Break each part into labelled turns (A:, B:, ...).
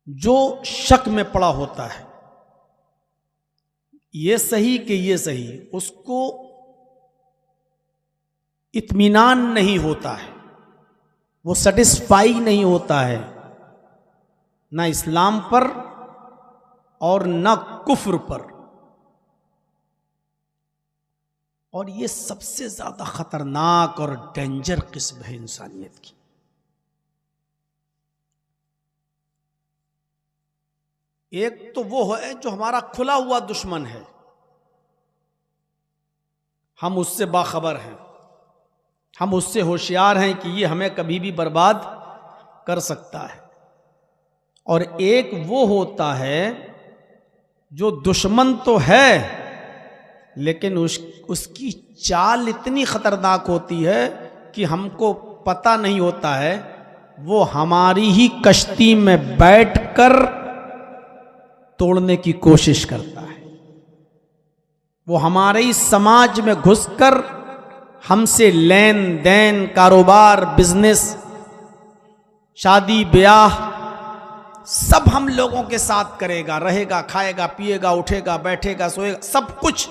A: जो शक में पड़ा होता है, ये सही कि ये सही, उसको इत्मीनान नहीं होता है, वो सेटिस्फाई नहीं होता है, ना इस्लाम पर और ना कुफ्र पर। और ये सबसे ज्यादा खतरनाक और डेंजर किस्म है इंसानियत की। एक तो वो है जो हमारा खुला हुआ दुश्मन है, हम उससे बाखबर हैं, हम उससे होशियार हैं कि ये हमें कभी भी बर्बाद कर सकता है। और एक वो होता है जो दुश्मन तो है लेकिन उसकी चाल इतनी खतरनाक होती है कि हमको पता नहीं होता है, वो हमारी ही कश्ती में बैठकर तोड़ने की कोशिश करता है, वो हमारे ही समाज में घुसकर हमसे लेन देन, कारोबार, बिजनेस, शादी ब्याह सब हम लोगों के साथ करेगा, रहेगा, खाएगा, पिएगा, उठेगा, बैठेगा, सोएगा, सब कुछ,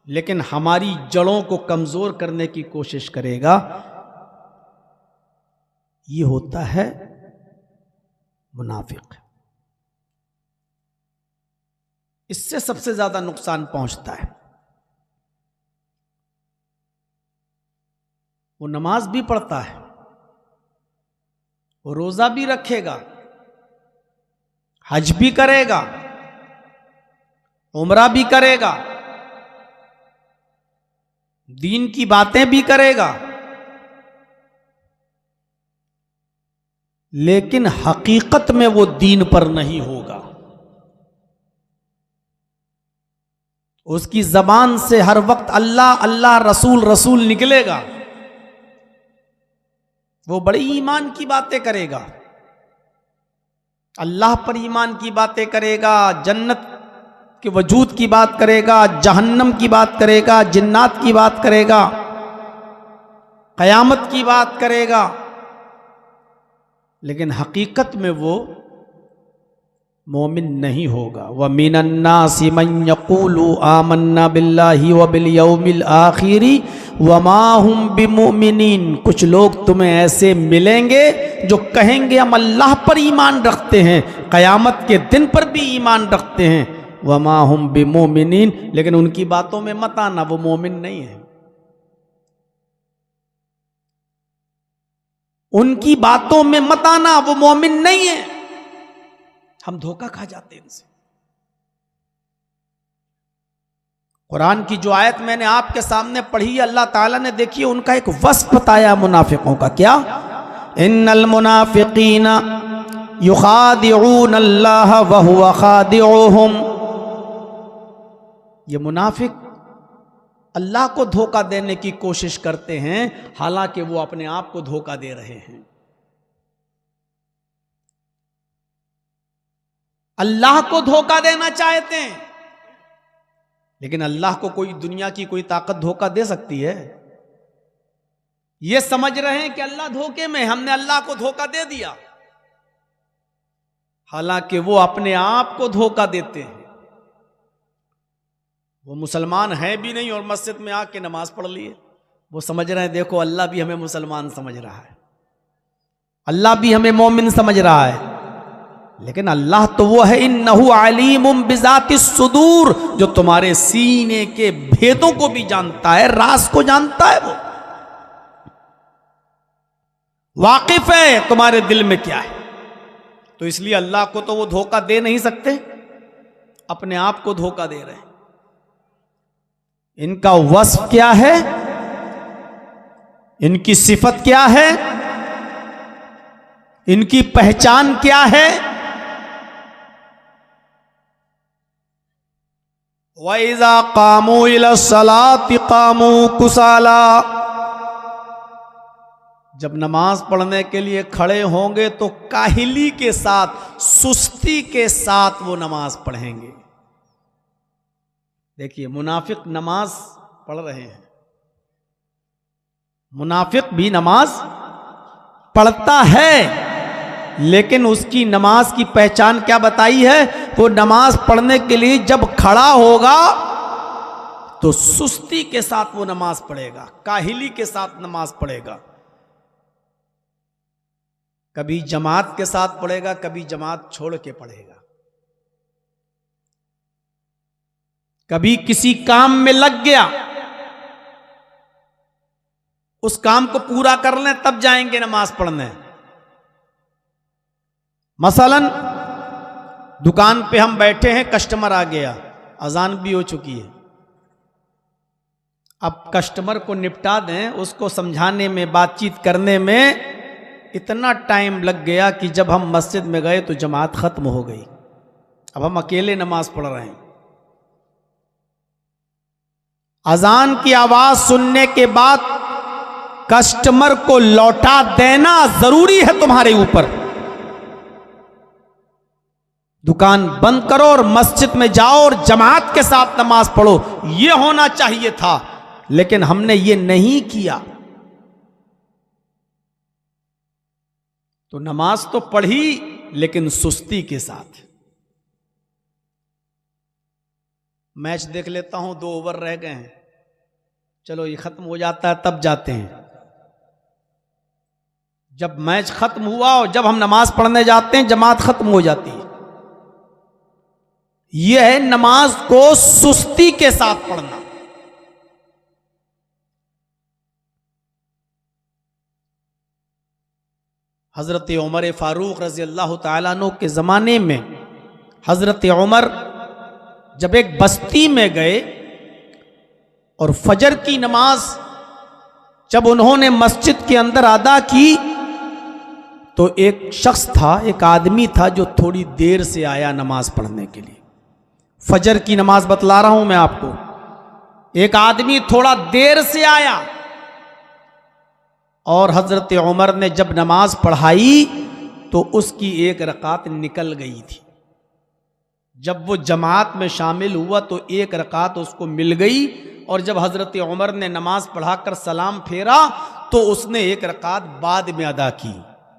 A: लेकिन हमारी जड़ों को कमजोर करने की कोशिश करेगा। ये होता है मुनाफिक। इससे सबसे ज्यादा नुकसान पहुंचता है। वो नमाज भी पढ़ता है, वो रोजा भी रखेगा, हज भी करेगा, उम्रा भी करेगा, दीन की बातें भी करेगा, लेकिन हकीकत में वो दीन पर नहीं होगा। उसकी जबान से हर वक्त अल्लाह अल्लाह, रसूल रसूल निकलेगा। वो बड़ी ईमान की बातें करेगा, अल्लाह पर ईमान की बातें करेगा, जन्नत के वजूद की बात करेगा, जहन्नम की बात करेगा, जिन्नात की बात करेगा, कयामत की बात करेगा, लेकिन हकीकत में वो मोमिन नहीं होगा। व मिनन्नासि मन यक़ूलु आमन्ना बिल्लाहि व बिल यौमिल आखिरी व मा हुम बिमुमिनीन। कुछ लोग तुम्हें ऐसे मिलेंगे जो कहेंगे हम अल्लाह पर ईमान रखते हैं, कयामत के दिन पर भी ईमान रखते हैं, व मा हुम बिमुमिनीन, लेकिन उनकी बातों में मत आना, वो मोमिन नहीं है। उनकी बातों में मत आना, वो मोमिन नहीं है। हम धोखा खा जाते हैं इनसे। कुरान की जो आयत मैंने आपके सामने पढ़ी, अल्लाह ताला ने देखिए उनका एक वस्फ बताया मुनाफिकों का। क्या? इन्नल मुनाफिकीना युखादिऊन अल्लाह व हुवा खादिउहुम। ये मुनाफिक अल्लाह को धोखा देने की कोशिश करते हैं, हालांकि वो अपने आप को धोखा दे रहे हैं। अल्लाह को धोखा देना चाहते हैं, लेकिन अल्लाह को कोई दुनिया की कोई ताकत धोखा दे सकती है? ये समझ रहे हैं कि अल्लाह धोखे में, हमने अल्लाह को धोखा दे दिया, हालांकि वो अपने आप को धोखा देते हैं। वो मुसलमान है भी नहीं और मस्जिद में आके नमाज पढ़ लिए। वो समझ रहे हैं देखो अल्लाह भी हमें मुसलमान समझ रहा है, अल्लाह भी हमें मोमिन समझ रहा है, लेकिन अल्लाह तो वो है इन्नहु अलीमुम बिज़ातिस सुदूर, जो तुम्हारे सीने के भेदों को भी जानता है, राज को जानता है, वो वाकिफ है तुम्हारे दिल में क्या है। तो इसलिए अल्लाह को तो वो धोखा दे नहीं सकते, अपने आप को धोखा दे रहे हैं। इनका वस्फ क्या है, इनकी सिफत क्या है, इनकी पहचान क्या है? वइज़ा क़ामू इला सलाति क़ामू कुसाला। जब नमाज पढ़ने के लिए खड़े होंगे तो काहिली के साथ, सुस्ती के साथ वो नमाज पढ़ेंगे। देखिए मुनाफिक नमाज पढ़ रहे हैं, मुनाफिक भी नमाज पढ़ता है, लेकिन उसकी नमाज की पहचान क्या बताई है? वो नमाज पढ़ने के लिए जब खड़ा होगा तो सुस्ती के साथ वो नमाज पढ़ेगा, काहिली के साथ नमाज पढ़ेगा। कभी जमात के साथ पढ़ेगा, कभी जमात छोड़ के पढ़ेगा, कभी किसी काम में लग गया, उस काम को पूरा कर लें तब जाएंगे नमाज पढ़ने। मसलन दुकान पे हम बैठे हैं, कस्टमर आ गया, अजान भी हो चुकी है, अब कस्टमर को निपटा दें, उसको समझाने में, बातचीत करने में इतना टाइम लग गया कि जब हम मस्जिद में गए तो जमात खत्म हो गई। अब हम अकेले नमाज पढ़ रहे हैं। अजान की आवाज सुनने के बाद कस्टमर को लौटा देना जरूरी है तुम्हारे ऊपर। दुकान बंद करो और मस्जिद में जाओ और जमात के साथ नमाज पढ़ो, यह होना चाहिए था, लेकिन हमने ये नहीं किया। तो नमाज तो पढ़ी लेकिन सुस्ती के साथ। मैच देख लेता हूं, 2 ओवर रह गए हैं, चलो ये खत्म हो जाता है तब जाते हैं। जब मैच खत्म हुआ और जब हम नमाज पढ़ने जाते हैं जमात खत्म हो जाती है। यह है नमाज को सुस्ती के साथ पढ़ना। हजरत उमर फारूक रजी अल्लाह तआला अन्हु के ज़माने में हजरत उमर जब एक बस्ती में गए और फजर की नमाज जब उन्होंने मस्जिद के अंदर अदा की तो एक शख्स था, एक आदमी था जो थोड़ी देर से आया नमाज पढ़ने के लिए। फजर की नमाज बतला रहा हूं मैं आपको। एक आदमी थोड़ा देर से आया और हजरत उमर ने जब नमाज पढ़ाई तो उसकी एक रकात निकल गई थी। जब वो जमात में शामिल हुआ तो एक रकात उसको मिल गई, और जब हजरत उमर ने नमाज पढ़ाकर सलाम फेरा तो उसने एक रकात बाद में अदा की।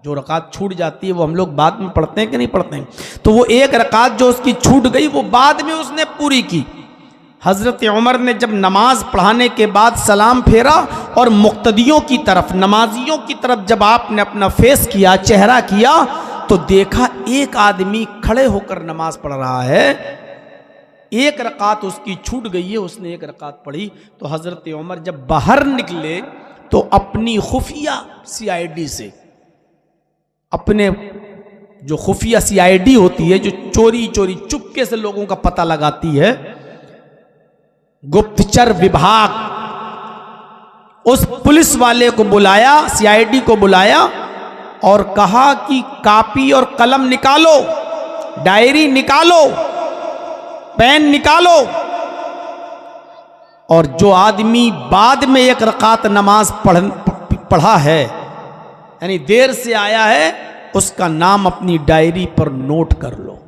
A: जो रकात छूट जाती है वो हम लोग बाद में पढ़ते हैं कि नहीं पढ़ते हैं, तो वो एक रकात जो उसकी छूट गई वो बाद में उसने पूरी की। हजरत उमर ने जब नमाज पढ़ाने के बाद सलाम फेरा और मुक्तदियों की तरफ, नमाजियों की तरफ जब आपने अपना फेस किया, चेहरा किया, तो देखा एक आदमी खड़े होकर नमाज पढ़ रहा है। एक रकात उसकी छूट गई है, उसने एक रकात पढ़ी। तो हजरत उमर जब बाहर निकले तो अपनी खुफिया CID से, अपने जो खुफिया CID होती है जो चोरी चोरी चुपके से लोगों का पता लगाती है, गुप्तचर विभाग, उस पुलिस वाले को बुलाया, CID को बुलाया और कहा कि कापी और कलम निकालो, डायरी निकालो, पेन निकालो, और जो आदमी बाद में एक रकात नमाज पढ़ा है, यानी देर से आया है, उसका नाम अपनी डायरी पर नोट कर लो।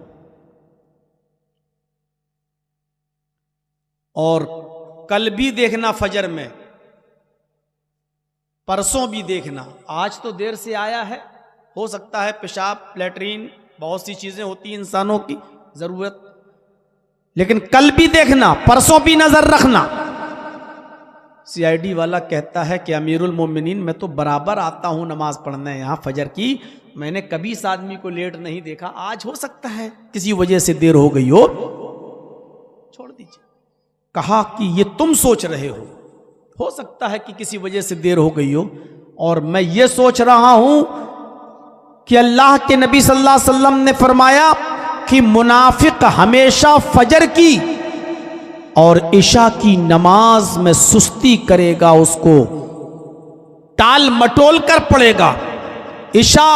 A: और कल भी देखना फजर में, परसों भी देखना। आज तो देर से आया है, हो सकता है पेशाब, लैट्रीन, बहुत सी चीजें होती हैं इंसानों की जरूरत, लेकिन कल भी देखना, परसों भी नजर रखना। CID वाला कहता है कि अमीरुल मोमिनीन, मैं तो बराबर आता हूं नमाज पढ़ने यहां फजर की, मैंने कभी इस आदमी को लेट नहीं देखा, आज हो सकता है किसी वजह से देर हो गई हो, छोड़ दीजिए। कहा कि ये तुम सोच रहे हो सकता है कि किसी वजह से देर हो गई हो, और मैं ये सोच रहा हूं कि अल्लाह के नबी सल्लल्लाहु अलैहि वसल्लम ने फरमाया कि मुनाफिक हमेशा फजर की और इशा की नमाज में सुस्ती करेगा, उसको टाल मटोल कर पड़ेगा। इशा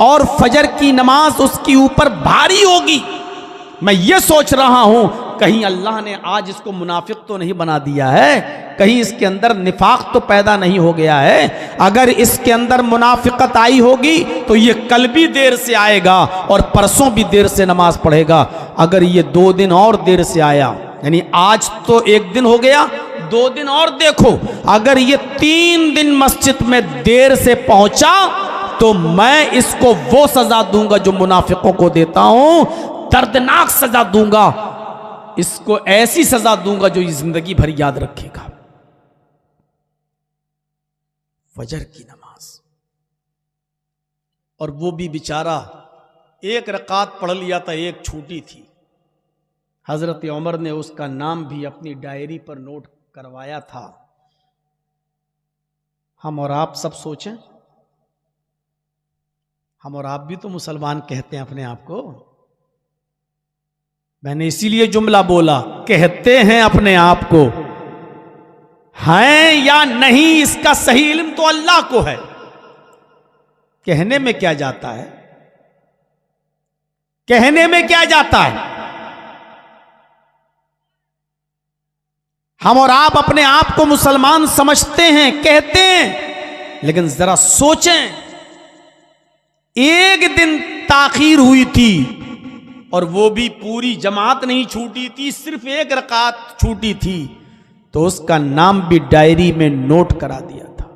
A: और फजर की नमाज उसके ऊपर भारी होगी। मैं ये सोच रहा हूं कहीं अल्लाह ने आज इसको मुनाफिक तो नहीं बना दिया है, कहीं इसके अंदर निफाक तो पैदा नहीं हो गया है। अगर इसके अंदर मुनाफिकत आई होगी तो ये कल भी देर से आएगा और परसों भी देर से नमाज पढ़ेगा। अगर ये 2 दिन और देर से आया, यानी आज तो 1 दिन हो गया, 2 दिन और देखो, अगर ये 3 दिन मस्जिद में देर से पहुंचा तो मैं इसको वो सजा दूंगा जो मुनाफिकों को देता हूं, दर्दनाक सजा दूंगा, इसको ऐसी सजा दूंगा जो ये जिंदगी भर याद रखेगा। फजर की नमाज, और वो भी बेचारा एक रकात पढ़ लिया था, एक छूटी थी। हजरत उमर ने उसका नाम भी अपनी डायरी पर नोट करवाया था। हम और आप सब सोचें, हम और आप भी तो मुसलमान कहते हैं अपने आप को। मैंने इसीलिए जुमला बोला, कहते हैं अपने आप को, हैं या नहीं इसका सही इल्म तो अल्लाह को है। कहने में क्या जाता है, कहने में क्या जाता है। हम और आप अपने आप को मुसलमान समझते हैं, कहते हैं, लेकिन जरा सोचें, एक दिन ताखीर हुई थी और वो भी पूरी जमात नहीं छूटी थी, सिर्फ एक रकात छूटी थी, तो उसका नाम भी डायरी में नोट करा दिया था।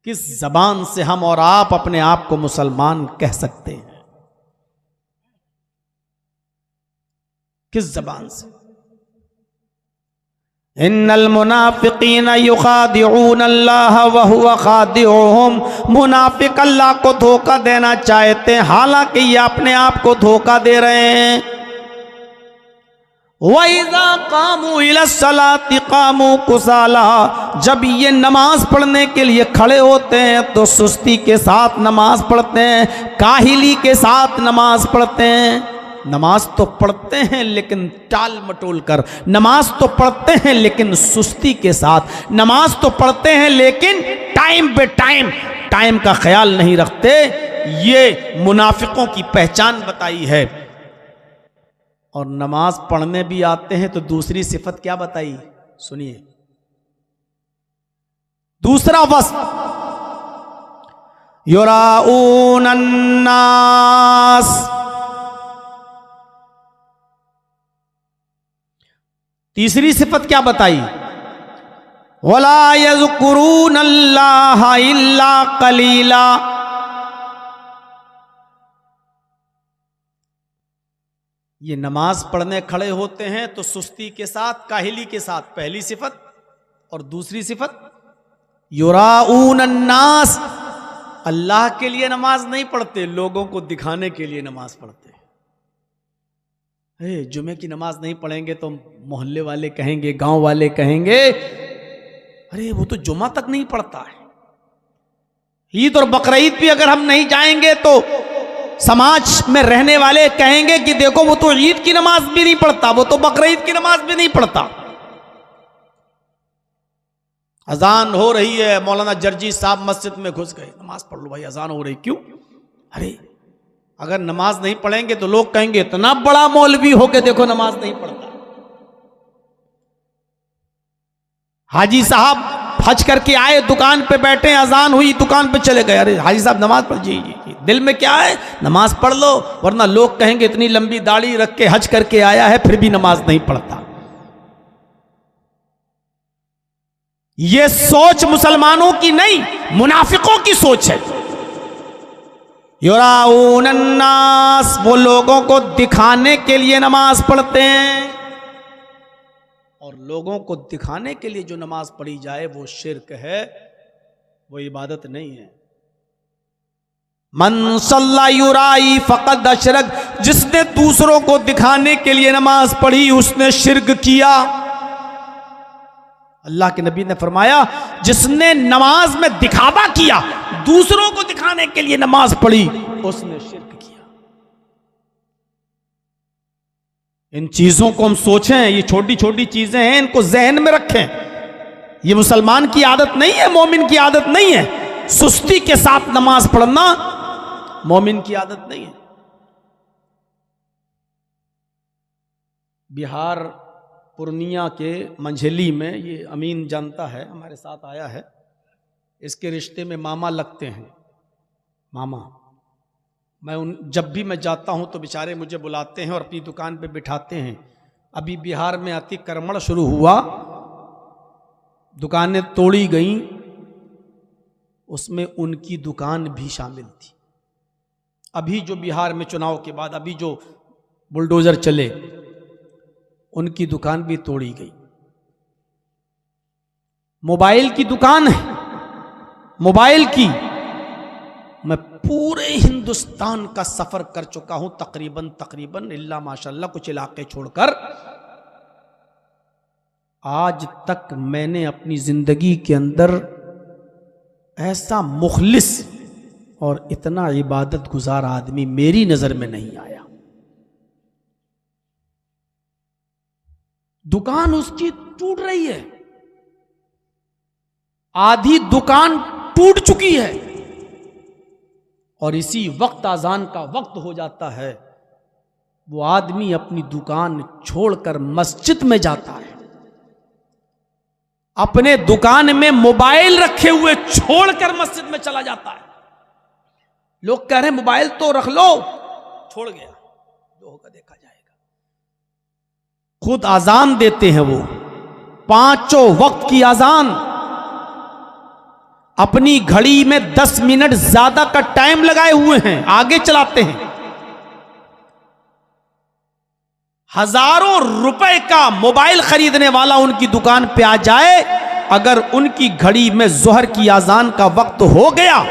A: किस जबान से हम और आप अपने आप को मुसलमान कह सकते हैं, किस जबान से। इन्नल मुनाफिकीन युखादिऊन अल्लाह व हुवा खादिउहुम, मुनाफिक अल्लाह को धोखा देना चाहते हैं, हालांकि ये अपने आप को धोखा दे रहे हैं। व इज़ा कामू इलस्सलाति कामू कुसाला, जब ये नमाज पढ़ने के लिए खड़े होते हैं तो सुस्ती के साथ नमाज पढ़ते हैं, काहिली के साथ नमाज पढ़ते हैं। नमाज तो पढ़ते हैं लेकिन टाल मटोल कर, नमाज तो पढ़ते हैं लेकिन सुस्ती के साथ, नमाज तो पढ़ते हैं लेकिन टाइम पे टाइम का ख्याल नहीं रखते। ये मुनाफिकों की पहचान बताई है। और नमाज पढ़ने भी आते हैं तो दूसरी सिफत क्या बताई, सुनिए। दूसरा वस्फ, युराऊन अन्नास, तीसरी सिफत क्या बताई, वला यज़कुरून अल्लाह इल्ला कलीला, ये नमाज पढ़ने खड़े होते हैं तो सुस्ती के साथ, काहिली के साथ, पहली सिफत। और दूसरी सिफत युराऊन अन्नास, अल्लाह के लिए नमाज नहीं पढ़ते, लोगों को दिखाने के लिए नमाज पढ़ते। जुमे की नमाज नहीं पढ़ेंगे तो मोहल्ले वाले कहेंगे, गांव वाले कहेंगे, अरे वो तो जुमा तक नहीं पढ़ता है। ईद और बकरीद भी अगर हम नहीं जाएंगे तो समाज में रहने वाले कहेंगे कि देखो वो तो ईद की नमाज भी नहीं पढ़ता, वो तो बकरीद की नमाज भी नहीं पढ़ता। अजान हो रही है, मौलाना जर्जी साहब मस्जिद में घुस गए, नमाज पढ़ लो भाई, अजान हो रही। क्यों? अरे अगर नमाज नहीं पढ़ेंगे तो लोग कहेंगे इतना बड़ा मौलवी हो के देखो नमाज नहीं पढ़ता। हाजी साहब हज करके आए, दुकान पे बैठे, अजान हुई, दुकान पे चले गए, अरे हाजी साहब नमाज पढ़ जी, दिल में क्या है, नमाज पढ़ लो, वरना लोग कहेंगे इतनी लंबी दाढ़ी रख के हज करके आया है फिर भी नमाज नहीं पढ़ता। ये सोच मुसलमानों की नहीं, मुनाफिकों की सोच है। युराऊन अन्नास, वो लोगों को दिखाने के लिए नमाज पढ़ते हैं, और लोगों को दिखाने के लिए जो नमाज पढ़ी जाए वो शिर्क है, वो इबादत नहीं है। मन सल्ला युराई फक़द अशरक, जिसने दूसरों को दिखाने के लिए नमाज पढ़ी उसने शिर्क किया। अल्लाह के नबी ने फरमाया, जिसने नमाज में दिखावा किया, दूसरों को दिखाने के लिए नमाज पढ़ी, उसने शिर्क किया। इन चीजों को हम सोचें, ये छोटी छोटी चीजें हैं, इनको जहन में रखें। ये मुसलमान की आदत नहीं है, मोमिन की आदत नहीं है। सुस्ती के साथ नमाज पढ़ना मोमिन की आदत नहीं है। बिहार पूर्णिया के मंझली में, ये अमीन जानता है, हमारे साथ आया है, इसके रिश्ते में मामा लगते हैं, मामा। जब भी मैं जाता हूं तो बेचारे मुझे बुलाते हैं और अपनी दुकान पे बिठाते हैं। अभी बिहार में अतिक्रमण शुरू हुआ, दुकानें तोड़ी गईं, उसमें उनकी दुकान भी शामिल थी। अभी जो बिहार में चुनाव के बाद अभी जो बुलडोजर चले, उनकी दुकान भी तोड़ी गई। मोबाइल की दुकान है, मोबाइल की। मैं पूरे हिंदुस्तान का सफर कर चुका हूं तकरीबन इल्ला माशाल्लाह कुछ इलाके छोड़कर। आज तक मैंने अपनी जिंदगी के अंदर ऐसा मुखलिस और इतना इबादत गुजार आदमी मेरी नजर में नहीं आया। दुकान उसकी टूट रही है, आधी दुकान टूट चुकी है, और इसी वक्त अजान का वक्त हो जाता है, वो आदमी अपनी दुकान छोड़कर मस्जिद में जाता है, अपने दुकान में मोबाइल रखे हुए छोड़कर मस्जिद में चला जाता है। लोग कह रहे हैं मोबाइल तो रख लो, छोड़ गया, जो होगा देखा जाएगा। खुद अजान देते हैं वो, पांचों वक्त की अजान, अपनी घड़ी में 10 मिनट ज्यादा का टाइम लगाए हुए हैं, आगे चलाते हैं। हजारों रुपए का मोबाइल खरीदने वाला उनकी दुकान पे आ जाए, अगर उनकी घड़ी में जोहर की अजान का वक्त हो गया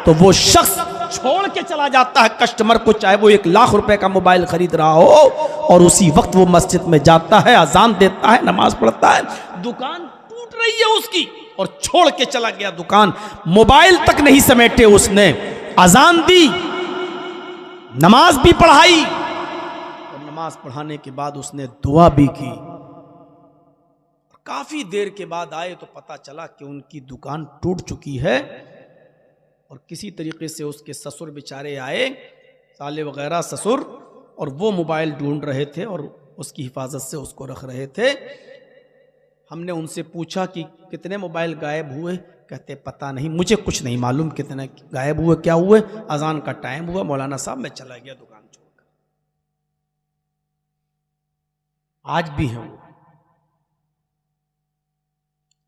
A: तो वो शख्स छोड़ के चला जाता है कस्टमर को, चाहे वो 1 लाख रुपए का मोबाइल खरीद रहा हो, और उसी वक्त वो मस्जिद में जाता है, अजान देता है, नमाज पढ़ता है। दुकान टूट रही है उसकी और छोड़ के चला गया दुकान। मोबाइल तक नहीं समेटे उसने, अजान दी, नमाज भी पढ़ाई, और नमाज पढ़ाने के बाद उसने दुआ भी की। काफी देर के बाद आए तो पता चला कि उनकी दुकान टूट चुकी है, और किसी तरीके से उसके ससुर बेचारे आए, साले वगैरह ससुर, और वो मोबाइल ढूंढ रहे थे और उसकी हिफाजत से उसको रख रहे थे। हमने उनसे पूछा कि कितने मोबाइल गायब हुए? कहते पता नहीं, मुझे कुछ नहीं मालूम कितने गायब हुए, क्या हुए। अजान का टाइम हुआ, मौलाना साहब मैं चला गया दुकान छोड़कर। आज भी हैं वो।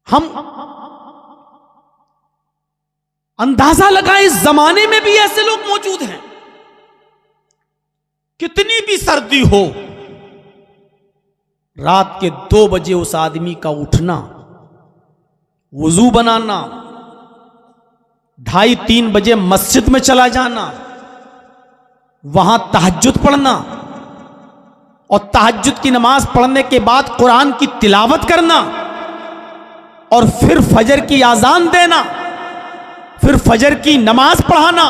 A: हम अंदाजा लगाएं, इस जमाने में भी ऐसे लोग मौजूद हैं। कितनी भी सर्दी हो, रात के 2 बजे उस आदमी का उठना, वुजू बनाना, 2:30-3 बजे मस्जिद में चला जाना, वहां तहज्जुद पढ़ना, और तहज्जुद की नमाज पढ़ने के बाद कुरान की तिलावत करना, और फिर फजर की आजान देना, फिर फजर की नमाज पढ़ाना,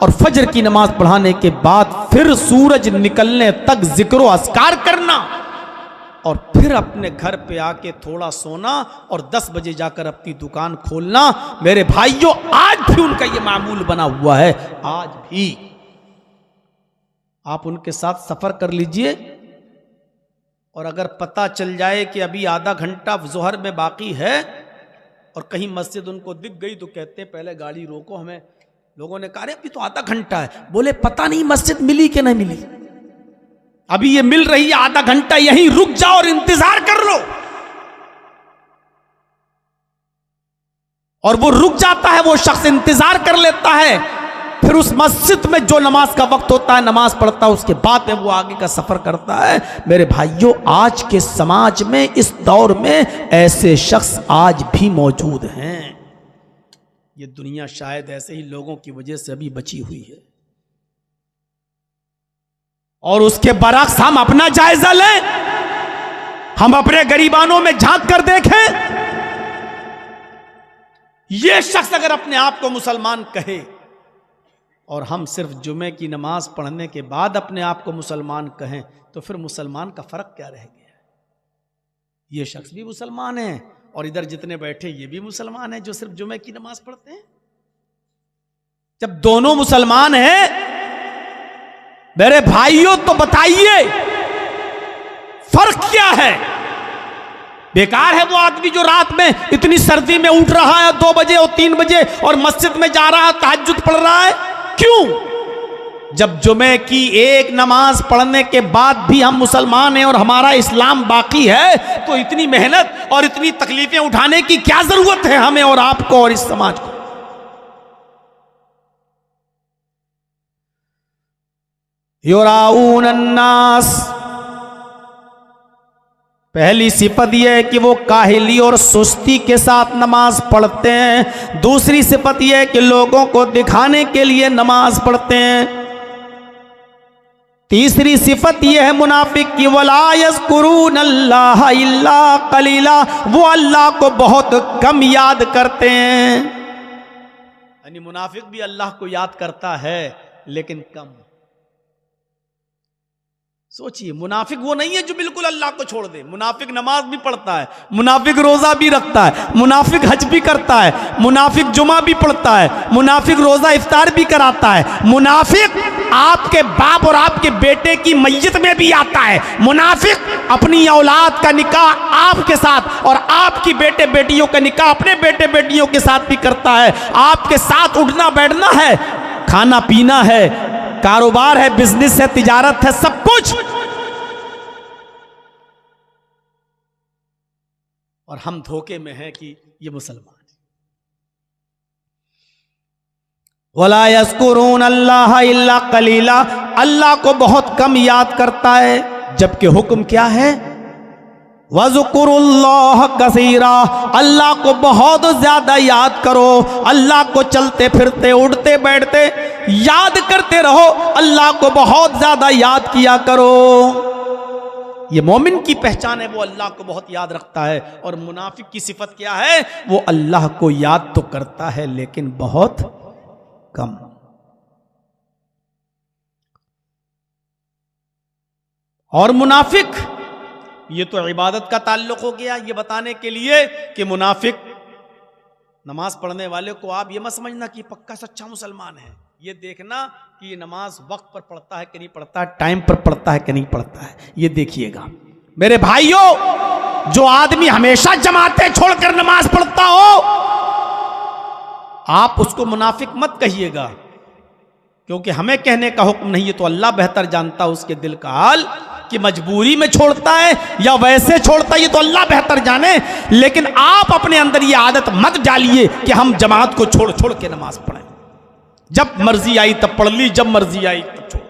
A: और फजर की नमाज पढ़ाने के बाद फिर सूरज निकलने तक जिक्र व अस्कार करना, और फिर अपने घर पे आके थोड़ा सोना, और 10 बजे जाकर अपनी दुकान खोलना। मेरे भाइयों, आज भी उनका ये मामूल बना हुआ है। आज भी आप उनके साथ सफर कर लीजिए, और अगर पता चल जाए कि अभी आधा घंटा जोहर में बाकी है और कहीं मस्जिद उनको दिख गई, तो कहते हैं पहले गाड़ी रोको। हमें लोगों ने कहा अभी तो आधा घंटा है, बोले पता नहीं मस्जिद मिली कि नहीं मिली, अभी ये मिल रही है, आधा घंटा यहीं रुक जाओ और इंतजार कर लो। और वो रुक जाता है, वो शख्स इंतजार कर लेता है, फिर उस मस्जिद में जो नमाज का वक्त होता है नमाज पढ़ता है, उसके बाद में वो आगे का सफर करता है। मेरे भाइयों, आज के समाज में, इस दौर में ऐसे शख्स आज भी मौजूद हैं। ये दुनिया शायद ऐसे ही लोगों की वजह से अभी बची हुई है। और उसके बरक्स हम अपना जायजा लें, हम अपने गरीबानों में झांक कर देखें। यह शख्स अगर अपने आप को मुसलमान कहे, और हम सिर्फ जुमे की नमाज पढ़ने के बाद अपने आप को मुसलमान कहें, तो फिर मुसलमान का फर्क क्या रह गया? ये शख्स भी मुसलमान है, और इधर जितने बैठे ये भी मुसलमान है जो सिर्फ जुमे की नमाज पढ़ते हैं। जब दोनों मुसलमान हैं मेरे भाइयों, तो बताइए फर्क क्या है? बेकार है वो आदमी जो रात में इतनी सर्दी में उठ रहा है 2 बजे और 3 बजे और मस्जिद में जा रहा है, तहज्जुद पढ़ रहा है। क्यों? जब जुमे की एक नमाज पढ़ने के बाद भी हम मुसलमान हैं और हमारा इस्लाम बाकी है, तो इतनी मेहनत और इतनी तकलीफें उठाने की क्या जरूरत है हमें और आपको और इस समाज को? युराऊन अन्नास, पहली सिफत यह है कि वो काहिली और सुस्ती के साथ नमाज पढ़ते हैं। दूसरी सिफत यह है कि लोगों को दिखाने के लिए नमाज पढ़ते हैं। तीसरी सिफत यह है मुनाफिक की, वला यज़कुरून अल्लाह इल्ला कलीला, वो अल्लाह को बहुत कम याद करते हैं। यानी मुनाफिक भी अल्लाह को याद करता है लेकिन कम। सोचिए, मुनाफिक वो नहीं है जो बिल्कुल अल्लाह को छोड़ दे। मुनाफिक नमाज भी पढ़ता है, मुनाफिक रोजा भी रखता है, मुनाफिक हज भी करता है, मुनाफिक जुमा भी पढ़ता है, मुनाफिक रोजा इफ्तार भी कराता है, मुनाफिक आपके बाप और आपके बेटे की मैयत में भी आता है, मुनाफिक अपनी औलाद का निकाह आपके साथ और आपकी बेटे बेटियों का निकाह अपने बेटे बेटियों के साथ भी करता है। आपके साथ उठना बैठना है, खाना पीना है, कारोबार है, बिजनेस है, तिजारत है, सब कुछ। और हम धोखे में हैं कि ये मुसलमान। वला यज़कुरून अल्लाह इल्ला कलीला, अल्लाह को बहुत कम याद करता है, जबकि हुक्म क्या है? वज़कुरुल्लाह कसीरा, अल्लाह को बहुत ज्यादा याद करो। अल्लाह को चलते फिरते उठते बैठते याद करते रहो, अल्लाह को बहुत ज्यादा याद किया करो। ये मोमिन की पहचान है, वो अल्लाह को बहुत याद रखता है। और मुनाफिक की सिफत क्या है? वो अल्लाह को याद तो करता है लेकिन बहुत कम। और मुनाफिक, ये तो इबादत का ताल्लुक हो गया, ये बताने के लिए कि मुनाफिक नमाज पढ़ने वाले को आप ये मत समझना कि पक्का सच्चा मुसलमान है। ये देखना कि ये नमाज वक्त पर पढ़ता है कि नहीं पढ़ता है, टाइम पर पढ़ता है कि नहीं पढ़ता है, ये देखिएगा। मेरे भाइयों, जो आदमी हमेशा जमातें छोड़कर नमाज पढ़ता हो, आप उसको मुनाफिक मत कहिएगा, क्योंकि हमें कहने का हुक्म नहीं है, तो अल्लाह बेहतर जानता है उसके दिल का हाल, कि मजबूरी में छोड़ता है या वैसे छोड़ता है, ये तो अल्लाह बेहतर जाने। लेकिन आप अपने अंदर ये आदत मत डालिए कि हम जमात को छोड़ छोड़ के नमाज पढ़ें। जब मर्जी आई तब पढ़ ली, जब मर्जी आई तब छोड़।